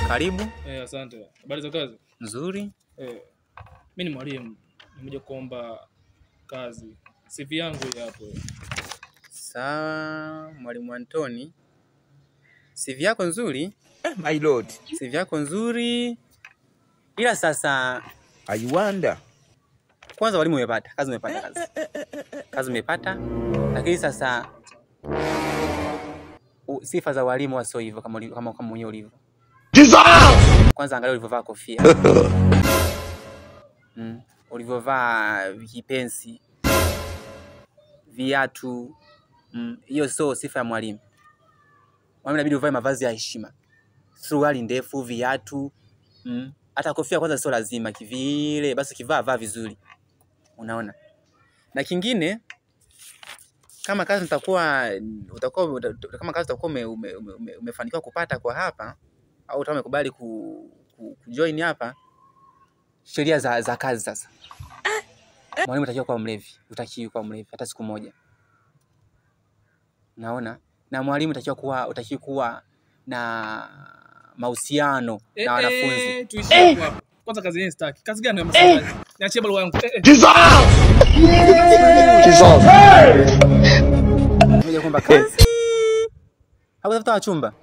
Karibu. Asante. Habari za kazi? Nzuri. Mimi ni mwalimu. Nimekuja kuomba kazi. CV yangu hii hapo. Sawa, Mwalimu Antoni. CV yako nzuri? My lord. CV yako nzuri. Ila sasa I wonder. Kwanza walimu umepata, kazi umepata kazi. Kazi umepata. Lakini sasa sifa za walimu wasio hivyo kama mwenyewe ulivyo. Kwanza angalia ulivyovaa kofia. Ulivyovaa kipensi. Viatu. Hiyo sio sifa ya mwalimu. Mwalimu inabidi uvae mavazi ya heshima. Suruali ndefu, viatu. Hata kofia kwanza sio lazima kivile, basi kivaa vizuri. Unaona? Na kingine kama kazi kama kazi utakuwa umefanikiwa kupata kwa hapa au utakuwa umekubali kujoin hapa, sheria za kazi sasa. Mwalimu atakiwa kuwa mlevi, utakiwa kuwa mlevi hata siku moja. Naona? Na mwalimu utakiwa kuwa na mahusiano na wanafunzi. Tuishie hapo. Kwanza kazi yenyewe sitaki. Kazi gani ya masomo? Niachie barua yangu. Ngoja kwamba kazi. Hapo tafuta chumba.